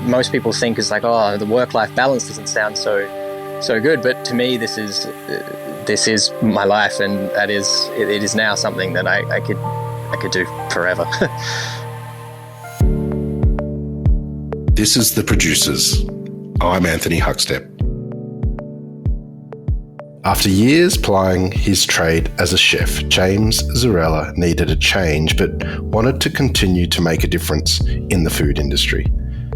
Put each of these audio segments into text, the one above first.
most people think is like, oh, the work-life balance doesn't sound so good, but to me, this is my life, and it is now something that I could do forever. This is The Producers. I'm Anthony Huckstep. After years plying his trade as a chef, James Zerella needed a change but wanted to continue to make a difference in the food industry.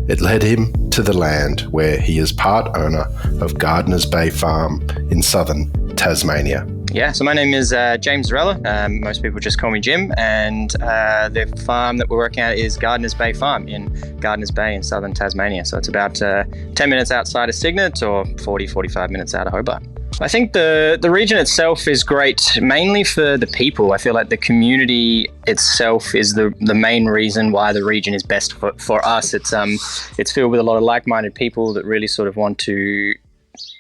It led him to the land where he is part owner of Gardner's Bay Farm in Southern Tasmania. Yeah, so my name is James Zerella. Most people just call me Jim, and the farm that we're working at is Gardner's Bay Farm in Gardner's Bay in Southern Tasmania. So it's about 10 minutes outside of Cygnet or 45 minutes out of Hobart. I think the region itself is great, mainly for the people. I feel like the community itself is the main reason why the region is best for us. It's filled with a lot of like-minded people that really sort of want to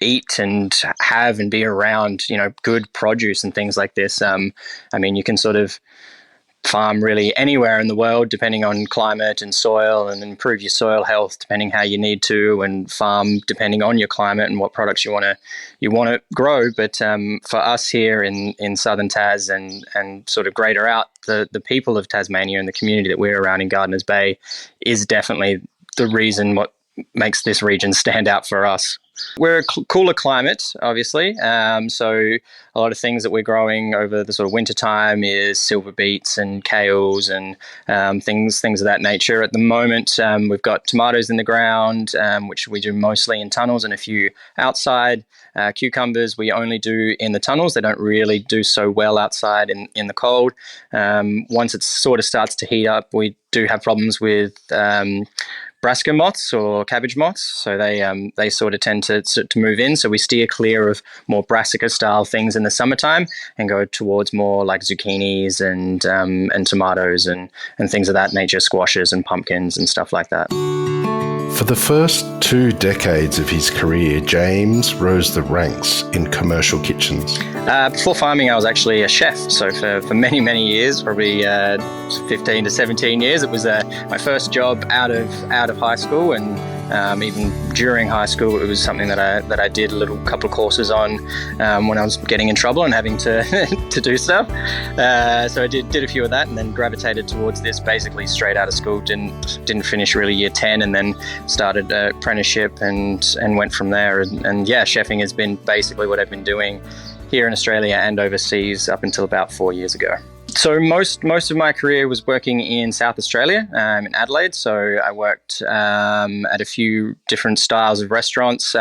eat and have and be around, good produce and things like this. You can sort of farm really anywhere in the world, depending on climate and soil, and improve your soil health depending how you need to, and farm depending on your climate and what products you want to grow. But for us here in Southern Tas and sort of greater out, the people of Tasmania and the community that we're around in Gardner's Bay is definitely the reason what makes this region stand out for us. We're a cooler climate, obviously. So a lot of things that we're growing over the sort of winter time is silver beets and kales and things of that nature. At the moment, we've got tomatoes in the ground, which we do mostly in tunnels and a few outside. Cucumbers we only do in the tunnels. They don't really do so well outside in the cold. Once it sort of starts to heat up, we do have problems with brassica moths or cabbage moths, so they sort of tend to move in. So we steer clear of more brassica style things in the summertime and go towards more like zucchinis and tomatoes and things of that nature, squashes and pumpkins and stuff like that. For the first 2 decades of his career, James rose the ranks in commercial kitchens. Before farming, I was actually a chef. So for many, many years, probably 15 to 17 years, it was my first job out of high school, and even during high school, it was something that I did a couple of courses on when I was getting in trouble and having to to do stuff. So I did a few of that, and then gravitated towards this basically straight out of school. Didn't finish really year 10, and then started an apprenticeship and went from there. And yeah, chefing has been basically what I've been doing here in Australia and overseas up until about 4 years ago. So most of my career was working in South Australia, in Adelaide. So I worked at a few different styles of restaurants,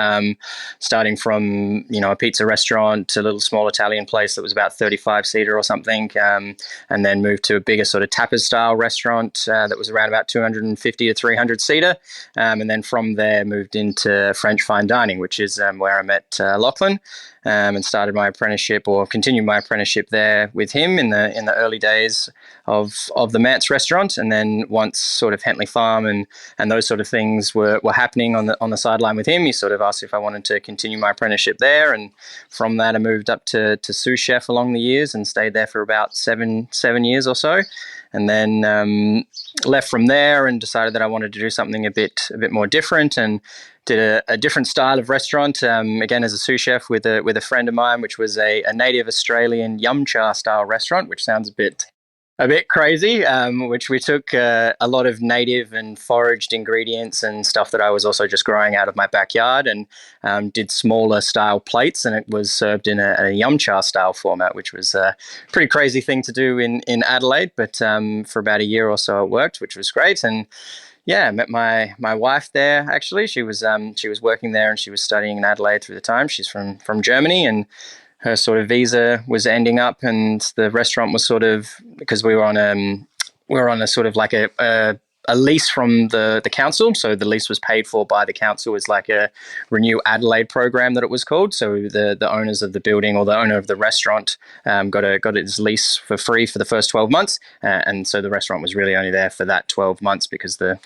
starting from a pizza restaurant to a little small Italian place that was about 35-seater or something, and then moved to a bigger sort of tapas style restaurant that was around about 250 to 300-seater, and then from there moved into French fine dining, which is where I met Lachlan. And started my apprenticeship, or continued my apprenticeship there with him in the early days of the Mance restaurant. And then once sort of Hentley Farm and those sort of things were happening on the sideline with him, he sort of asked if I wanted to continue my apprenticeship there. And from that, I moved up to sous chef along the years and stayed there for about seven years or so. And then left from there and decided that I wanted to do something a bit more different, and did a different style of restaurant, again as a sous chef with a friend of mine, which was a native Australian yum cha style restaurant, which sounds a bit crazy, which we took a lot of native and foraged ingredients and stuff that I was also just growing out of my backyard, and did smaller style plates, and it was served in a yum cha style format, which was a pretty crazy thing to do in Adelaide, but for about a year or so it worked, which was great. And yeah, I met my wife there. Actually, she was working there, and she was studying in Adelaide through the time. She's from Germany, and her sort of visa was ending up, and the restaurant was sort of, because we were on a sort of like a lease from the council. So the lease was paid for by the council. It was like a Renew Adelaide program that it was called. So the owners of the building, or the owner of the restaurant, got his lease for free for the first 12 months. And so the restaurant was really only there for that 12 months because the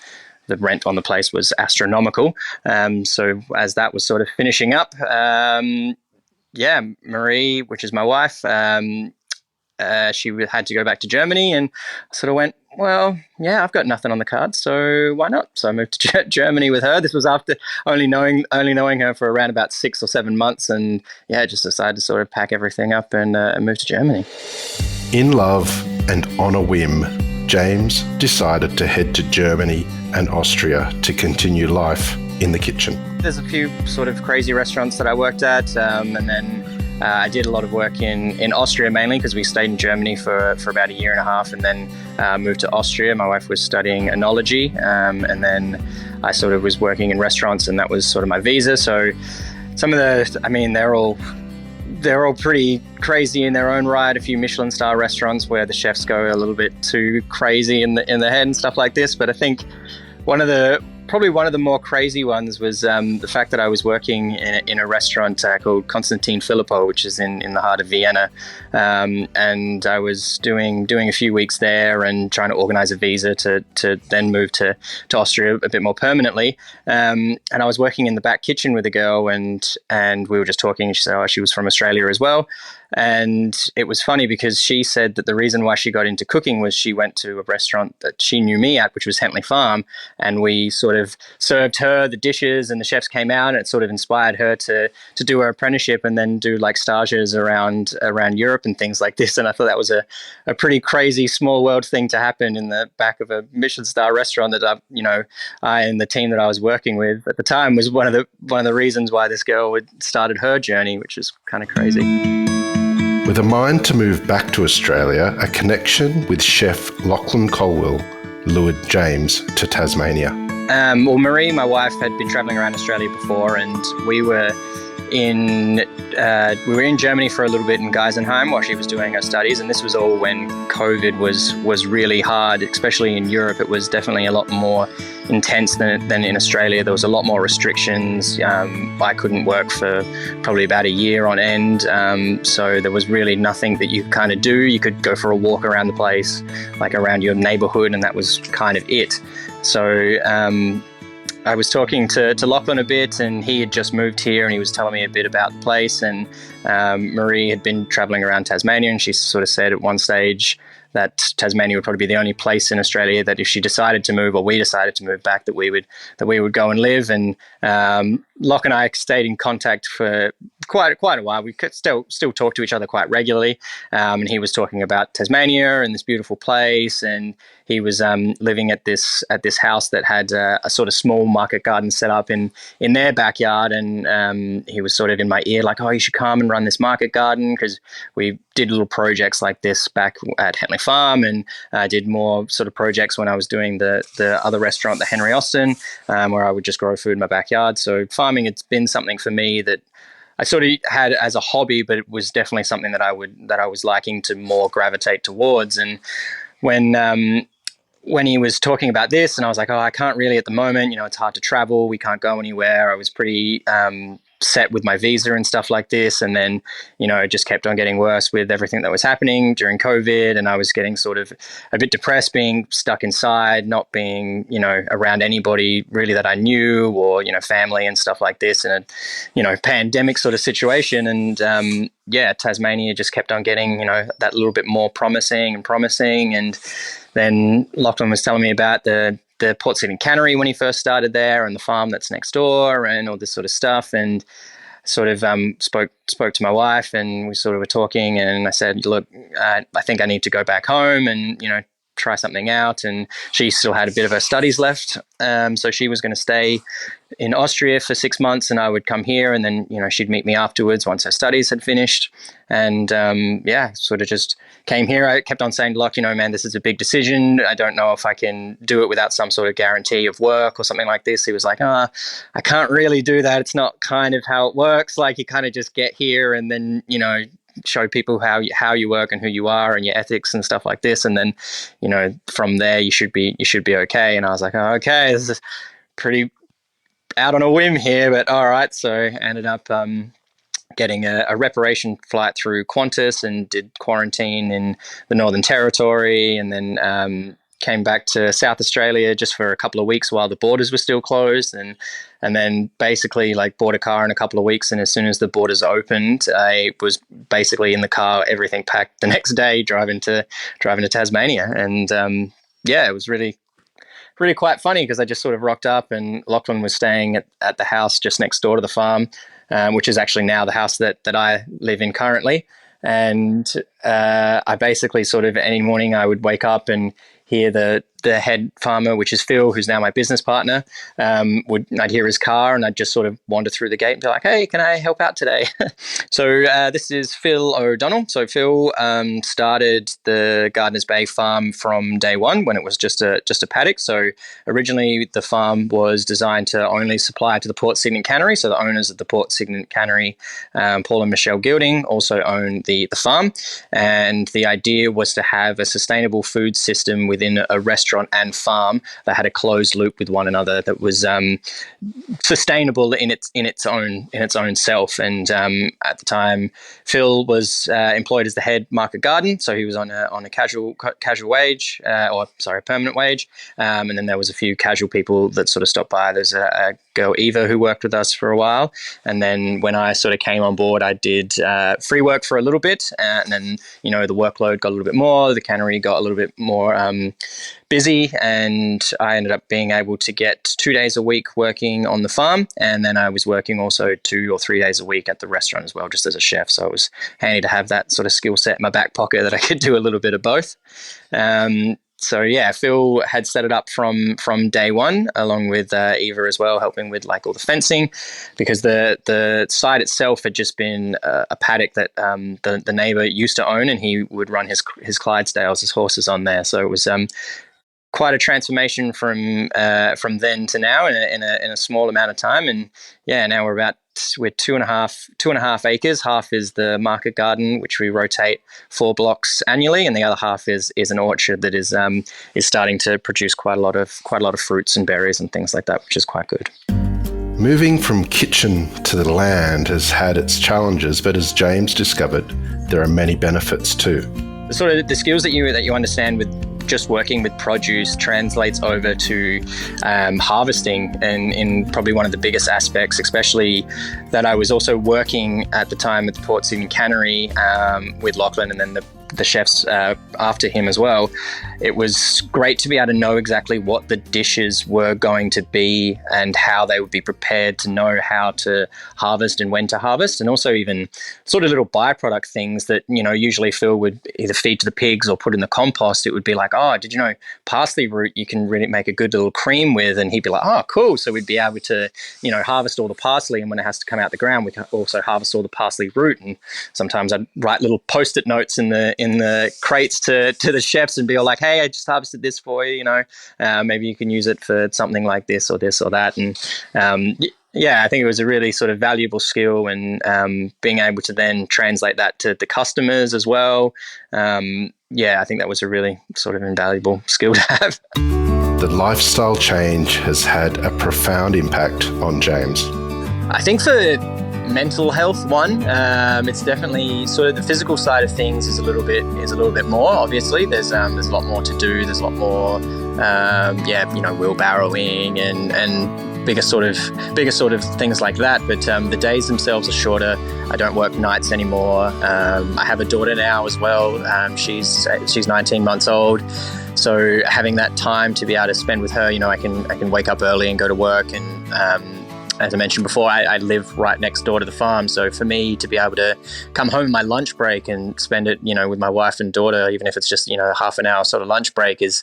rent on the place was astronomical. So as that was sort of finishing up, Marie, which is my wife, had to go back to Germany, and I sort of went, well, yeah, I've got nothing on the cards, so why not? So I moved to Germany with her. This was after only knowing her for around about 6 or 7 months, and yeah, just decided to sort of pack everything up and move to Germany. In love and on a whim, James decided to head to Germany and Austria to continue life in the kitchen. There's a few sort of crazy restaurants that I worked at, and then I did a lot of work in Austria mainly because we stayed in Germany for about a year and a half, and then moved to Austria. My wife was studying enology, and then I sort of was working in restaurants, and that was sort of my visa. So some of they're all pretty crazy in their own right. A few Michelin star restaurants where the chefs go a little bit too crazy in the head and stuff like this. But I think one of the more crazy ones was the fact that I was working in a restaurant called Konstantin Filippo, which is in the heart of Vienna, and I was doing a few weeks there and trying to organize a visa to then move to Austria a bit more permanently. And I was working in the back kitchen with a girl, and we were just talking. She said, she was from Australia as well. And it was funny because she said that the reason why she got into cooking was she went to a restaurant that she knew me at, which was Hentley Farm, and we sort of served her the dishes, and the chefs came out, and it sort of inspired her to do her apprenticeship and then do like stages around Europe and things like this. And I thought that was a pretty crazy small world thing to happen in the back of a Michelin star restaurant that I and the team that I was working with at the time was one of the reasons why this girl had started her journey, which is kind of crazy. With a mind to move back to Australia, a connection with chef Lachlan Colwell lured James to Tasmania. Well, Marie, my wife, had been travelling around Australia before, and we were in Germany for a little bit in Geisenheim while she was doing her studies, and this was all when COVID was really hard, especially in Europe. It was definitely a lot more intense than in Australia. There was a lot more restrictions. I couldn't work for probably about a year on end, so there was really nothing that you could kind of do. You could go for a walk around the place, like around your neighbourhood, and that was kind of it. So I was talking to Lachlan a bit, and he had just moved here, and he was telling me a bit about the place. And Marie had been travelling around Tasmania, and she sort of said at one stage that Tasmania would probably be the only place in Australia that if she decided to move, or we decided to move back, that we would go and live. And Locke and I stayed in contact for quite a while. We could still talk to each other quite regularly, and he was talking about Tasmania and this beautiful place, and he was living at this house that had a sort of small market garden set up in their backyard, and he was sort of in my ear like, oh, you should come and run this market garden, because we did little projects like this back at Hentley Farm, and I did more sort of projects when I was doing the other restaurant, the Henry Austin, where I would just grow food in my backyard. So farming, it's been something for me that I sort of had as a hobby, but it was definitely something that I was liking to more gravitate towards. And when he was talking about this, and I was like, oh, I can't really at the moment, it's hard to travel, we can't go anywhere. I was pretty set with my visa and stuff like this. And then, it just kept on getting worse with everything that was happening during COVID. And I was getting sort of a bit depressed being stuck inside, not being, around anybody really that I knew, or, family and stuff like this in a, pandemic sort of situation. And Tasmania just kept on getting, that little bit more promising. And then Lachlan was telling me about the Port Sydney cannery when he first started there, and the farm that's next door, and all this sort of stuff. And sort of spoke to my wife, and we sort of were talking, and I said, look, I think I need to go back home and, try something out. And she still had a bit of her studies left. So she was going to stay in Austria for 6 months, and I would come here, and then, she'd meet me afterwards once her studies had finished. And sort of just came here. I kept on saying to Locke, man, this is a big decision. I don't know if I can do it without some sort of guarantee of work or something like this. He was like, I can't really do that. It's not kind of how it works. Like, you kind of just get here and then, show people how you work and who you are and your ethics and stuff like this, and then from there you should be okay. And I was like, oh, okay, this is pretty out on a whim here, but all right. So I ended up getting a reparation flight through Qantas, and did quarantine in the Northern Territory, and then came back to South Australia just for a couple of weeks while the borders were still closed, and then basically like bought a car in a couple of weeks. And as soon as the borders opened, I was basically in the car, everything packed the next day, driving to Tasmania. And it was really quite funny because I just sort of rocked up, and Lachlan was staying at the house just next door to the farm, which is actually now the house that I live in currently. And I basically sort of any morning I would wake up and hear the head farmer, which is Phil, who's now my business partner. I'd hear his car, and I'd just sort of wander through the gate and be like, "Hey, can I help out today?" So this is Phil O'Donnell. So Phil started the Gardner's Bay farm from day one when it was just a paddock. So originally the farm was designed to only supply to the Port Signet Cannery. So the owners of the Port Signet Cannery, Paul and Michelle Gilding, also own the farm. And the idea was to have a sustainable food system within a restaurant and farm that had a closed loop with one another that was sustainable in its own self. And at the time, Phil was employed as the head market garden, so he was on a casual wage, permanent wage. And then there was a few casual people that sort of stopped by. There's a girl, Eva, who worked with us for a while. And then when I sort of came on board, I did free work for a little bit, and then the workload got a little bit more. The cannery got a little bit more busy, and I ended up being able to get 2 days a week working on the farm, and then I was working also 2 or 3 days a week at the restaurant as well, just as a chef. So it was handy to have that sort of skill set in my back pocket that I could do a little bit of both. So yeah, Phil had set it up from day one, along with Eva as well, helping with like all the fencing, because the site itself had just been a paddock that the neighbour used to own, and he would run his Clydesdales, his horses, on there. So it was quite a transformation from then to now in a small amount of time. And yeah, now we're 2.5 acres. Half is the market garden, which we rotate 4 blocks annually, and the other half is an orchard that is starting to produce quite a lot of fruits and berries and things like that, which is quite good. Moving from kitchen to the land has had its challenges, but as James discovered, there are many benefits too. Sort of the skills that you understand with just working with produce translates over to harvesting, and in probably one of the biggest aspects, especially that I was also working at the time at the Port Signet Cannery with Lachlan, and then the chefs after him as well. It was great to be able to know exactly what the dishes were going to be and how they would be prepared, to know how to harvest and when to harvest, and also even sort of little byproduct things that, usually Phil would either feed to the pigs or put in the compost. It would be like, oh, did you know parsley root you can really make a good little cream with? And he'd be like, oh, cool. So we'd be able to, harvest all the parsley, and when it has to come out the ground, we can also harvest all the parsley root. And sometimes I'd write little post-it notes in the crates to the chefs and be all like, hey, I just harvested this for you, maybe you can use it for something like this or that. And I think it was a really sort of valuable skill, and being able to then translate that to the customers as well. I think that was a really sort of invaluable skill to have. The lifestyle change has had a profound impact on James. I think for mental health one, it's definitely sort of the physical side of things is a little bit more. Obviously, there's a lot more to do. There's a lot more, wheelbarrowing and bigger sort of things like that. But the days themselves are shorter. I don't work nights anymore. I have a daughter now as well. She's 19 months old. So having that time to be able to spend with her, I can wake up early and go to work, and as I mentioned before, I live right next door to the farm. So for me to be able to come home in my lunch break and spend it, with my wife and daughter, even if it's just, half an hour sort of lunch break, is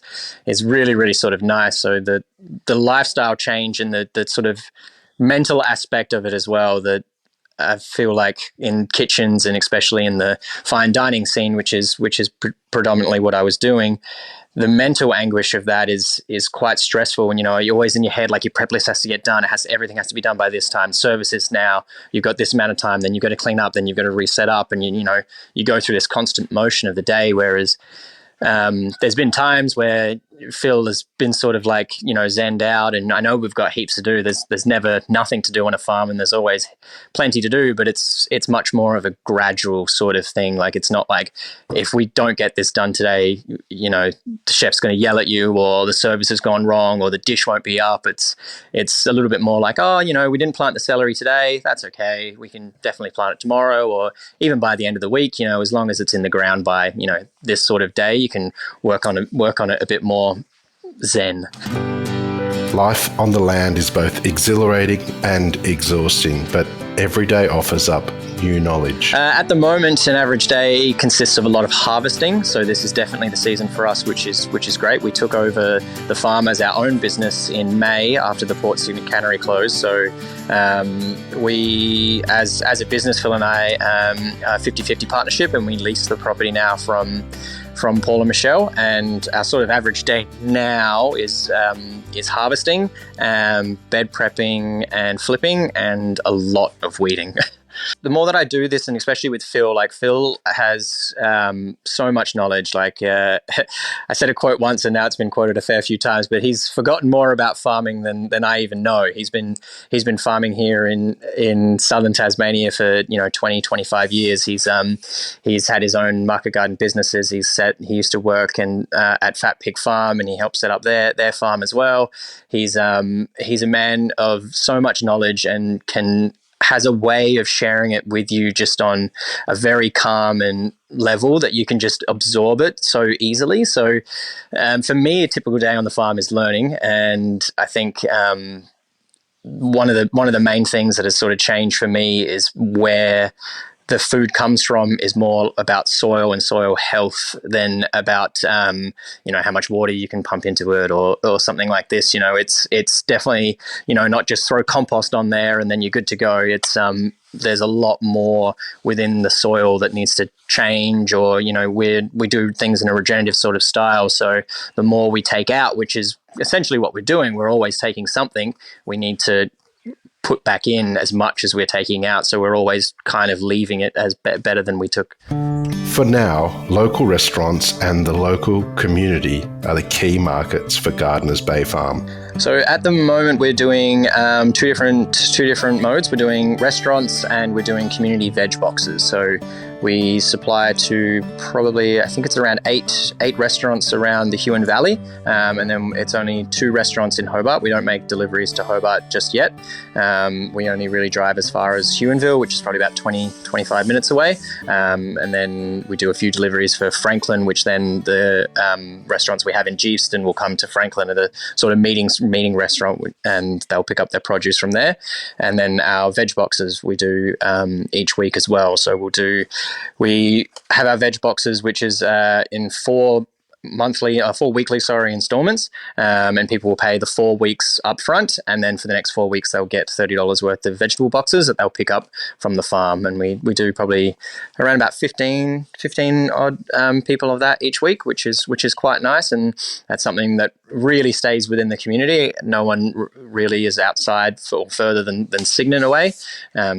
really, really sort of nice. So the lifestyle change and the sort of mental aspect of it as well, that I feel like in kitchens, and especially in the fine dining scene, which is predominantly what I was doing, the mental anguish of that is quite stressful. And, you're always in your head, like your prep list has to get done. Everything has to be done by this time. Services now, you've got this amount of time, then you've got to clean up, then you've got to reset up. And, you go through this constant motion of the day. Whereas there's been times where, Phil has been sort of like, zenned out, and I know we've got heaps to do. There's never nothing to do on a farm, and there's always plenty to do, but it's much more of a gradual sort of thing. Like, it's not like if we don't get this done today, the chef's going to yell at you, or the service has gone wrong, or the dish won't be up. It's a little bit more like, we didn't plant the celery today. That's okay. We can definitely plant it tomorrow, or even by the end of the week. As long as it's in the ground by this sort of day, you can work on it a bit more zen. Life on the land is both exhilarating and exhausting, but every day offers up new knowledge. At the moment, an average day consists of a lot of harvesting, so this is definitely the season for us, which is great. We took over the farm as our own business in May after the Port Sydney cannery closed. So we, as a business, Phil and I, a 50-50 partnership, and we lease the property now from Paul and Michelle, and our sort of average day now is harvesting, bed prepping and flipping, and a lot of weeding. The more that I do this, and especially with Phil, like Phil has so much knowledge. Like I said a quote once, and now it's been quoted a fair few times, but he's forgotten more about farming than I even know. He's been farming here in Southern Tasmania for 20, 25 years. He's had his own market garden businesses. He used to work at Fat Pig Farm, and he helped set up their farm as well. He's a man of so much knowledge, and has a way of sharing it with you just on a very calm and level that you can just absorb it so easily. So for me, a typical day on the farm is learning. And I think one of the main things that has sort of changed for me is where the food comes from is more about soil and soil health than about how much water you can pump into it or something like this. It's definitely not just throw compost on there and then you're good to go. It's there's a lot more within the soil that needs to change, or we do things in a regenerative sort of style. So the more we take out, which is essentially what we're doing, we're always taking something. We need to put back in as much as we're taking out, so we're always kind of leaving it as better than we took. For now, local restaurants and the local community are the key markets for Gardner's Bay Farm. So at the moment, we're doing two different modes. We're doing restaurants and we're doing community veg boxes. So we supply to probably, I think it's around eight restaurants around the Huon Valley, and then it's only 2 restaurants in Hobart. We don't make deliveries to Hobart just yet. We only really drive as far as Huonville, which is probably about 20-25 minutes away, and then we do a few deliveries for Franklin, which then the restaurants we have in Geeveston will come to Franklin at a sort of meeting restaurant, and they'll pick up their produce from there. And then our veg boxes we do each week as well. So we have our veg boxes, which is in 4 weekly installments, and people will pay the 4 weeks up front, and then for the next 4 weeks they'll get $30 worth of vegetable boxes that they'll pick up from the farm. And we do probably around about 15 odd people of that each week, which is quite nice, and that's something that really stays within the community. No one really is outside or further than Cygnet away,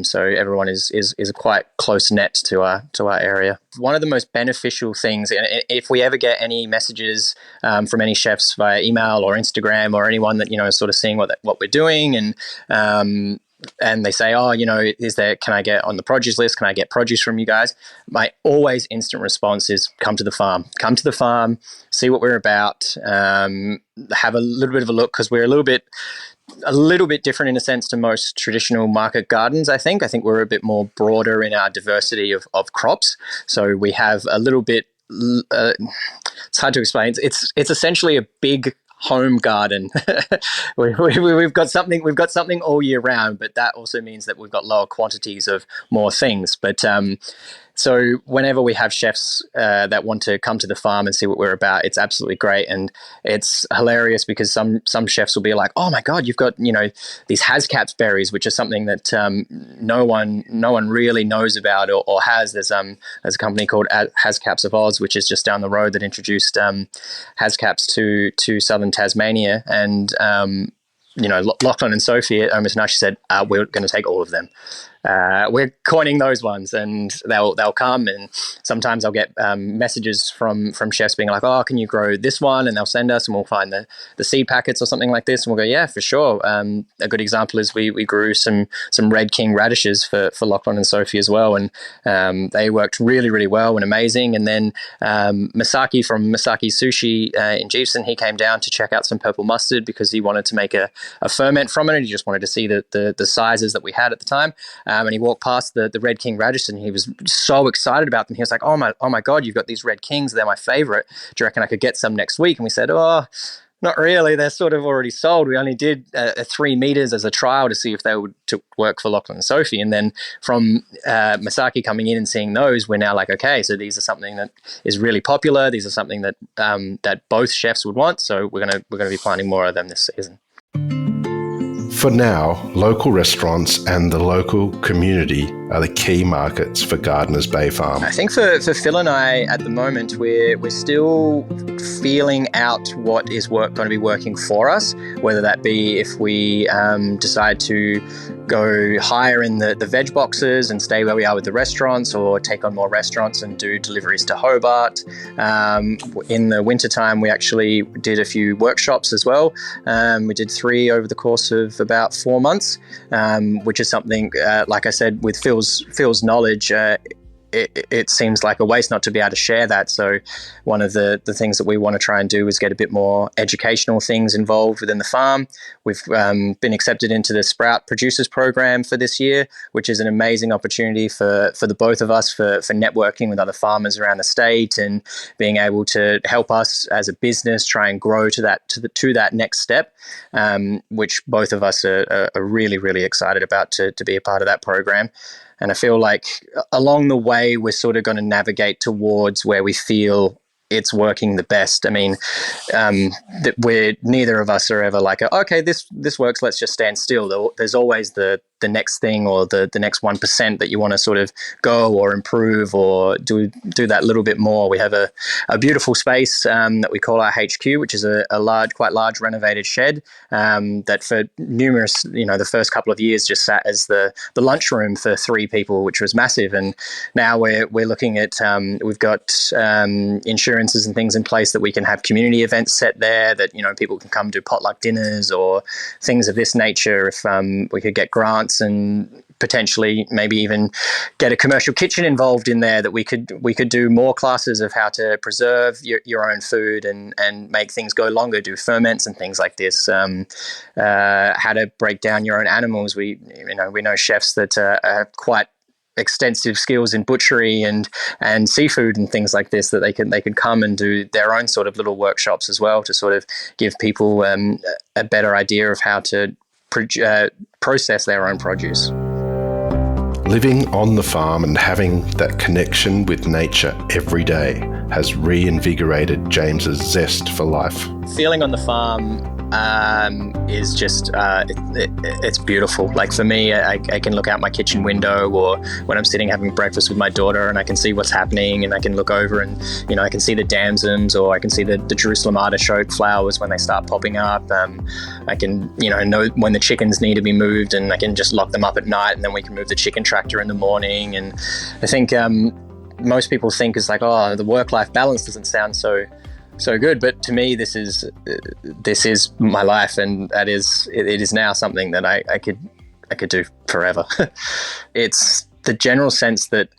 so everyone is a quite close net to our area. One of the most beneficial things, and if we ever get any messages from any chefs via email or Instagram, or anyone that is sort of seeing what we're doing, and they say, can I get on the produce list? Can I get produce from you guys? My always instant response is come to the farm, see what we're about, have a little bit of a look, because we're a little bit different in a sense to most traditional market gardens. I think we're a bit more broader in our diversity of crops. So we have a little bit, it's hard to explain. It's essentially a big home garden. we've got something all year round, but that also means that we've got lower quantities of more things. But so whenever we have chefs that want to come to the farm and see what we're about, it's absolutely great. And it's hilarious because some chefs will be like, oh my God, you've got, these Hascaps berries, which is something that no one really knows about or has. There's a company called Hascaps of Oz, which is just down the road, that introduced Hascaps to Southern Tasmania. And Lachlan and Sophie at Almost Nush said, we're going to take all of them. we're coining those ones, and they'll come, and sometimes I'll get messages from chefs being like, "Oh, can you grow this one?" And they'll send us, and we'll find the seed packets or something like this, and we'll go, "Yeah, for sure." A good example is we grew some Red King radishes for Lachlan and Sophie as well, and they worked really, really well and amazing. And then Masaki from Masaki Sushi in Jeeveson, he came down to check out some purple mustard because he wanted to make a ferment from it, and he just wanted to see the sizes that we had at the time. And he walked past the Red King radish, and he was so excited about them. He was like, oh my God, you've got these Red Kings. They're my favorite. Do you reckon I could get some next week? And we said, oh, not really. They're sort of already sold. We only did 3 meters as a trial to see if they would work for Lachlan and Sophie. And then from Masaki coming in and seeing those, we're now like, okay, so these are something that is really popular. These are something that that both chefs would want. So we're gonna be planting more of them this season. For now, local restaurants and the local community are the key markets for Gardner's Bay Farm. I think for Phil and I at the moment, we're still feeling out what is going to be working for us, whether that be if we decide to go higher in the veg boxes and stay where we are with the restaurants, or take on more restaurants and do deliveries to Hobart. In the wintertime, we actually did a few workshops as well. We did 3 over the course of about 4 months, which is something, like I said, with Phil's knowledge, it seems like a waste not to be able to share that. So one of the things that we want to try and do is get a bit more educational things involved within the farm. We've been accepted into the Sprout Producers Program for this year, which is an amazing opportunity for the both of us for networking with other farmers around the state and being able to help us as a business try and grow to that next step, which both of us are really, really excited about to be a part of that program. And I feel like along the way, we're sort of going to navigate towards where we feel it's working the best. I mean, that neither of us are ever like, okay, this works, let's just stand still. There's always the next thing, or the next 1% that you want to sort of go or improve or do that little bit more. We have a beautiful space that we call our HQ, which is a quite large renovated shed that for numerous, the first couple of years just sat as the lunchroom for 3 people, which was massive. And now we're looking at, we've got insurances and things in place that we can have community events set there, that people can come do potluck dinners or things of this nature. If we could get grants and potentially maybe even get a commercial kitchen involved in there, that we could do more classes of how to preserve your own food and make things go longer, do ferments and things like this, how to break down your own animals. We know chefs that have quite extensive skills in butchery and seafood and things like this, that they can come and do their own sort of little workshops as well, to sort of give people a better idea of how to process their own produce. Living on the farm and having that connection with nature every day has reinvigorated James's zest for life. Feeling on the farm is just it's beautiful. Like for me, I can look out my kitchen window, or when I'm sitting having breakfast with my daughter, and I can see what's happening, and I can look over and I can see the damsons, or I can see the Jerusalem artichoke flowers when they start popping up. I can know when the chickens need to be moved, and I can just lock them up at night, and then we can move the chicken tractor in the morning. And I think most people think it's like, oh, the work-life balance doesn't sound so good, but to me this is my life, and it is now something that I could do forever. It's the general sense that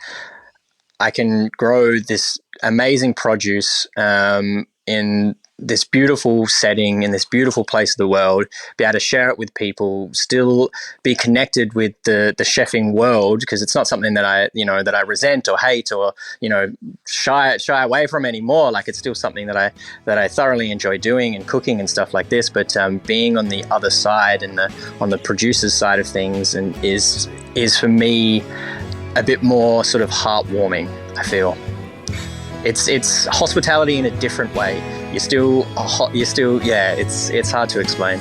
I can grow this amazing produce in this beautiful setting, in this beautiful place of the world, be able to share it with people, still be connected with the chefing world, because it's not something that I resent or hate or shy away from anymore. Like, it's still something that I thoroughly enjoy doing and cooking and stuff like this. But being on the other side and on the producer's side of things and is for me a bit more sort of heartwarming, I feel. It's hospitality in a different way. It's hard to explain.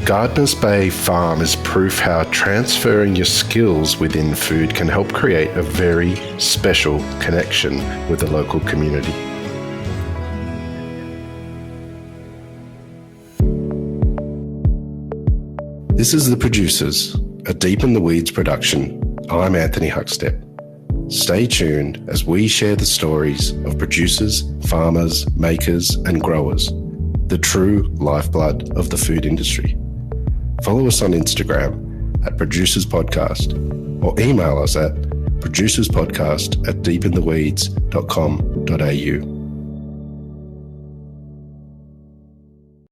Gardner's Bay Farm is proof how transferring your skills within food can help create a very special connection with the local community. This is The Producers, a Deep in the Weeds production, I'm Anthony Huckstep. Stay tuned as we share the stories of producers, farmers, makers, and growers, the true lifeblood of the food industry. Follow us on Instagram at Producers Podcast or email us at producerspodcast@deepintheweeds.com.au.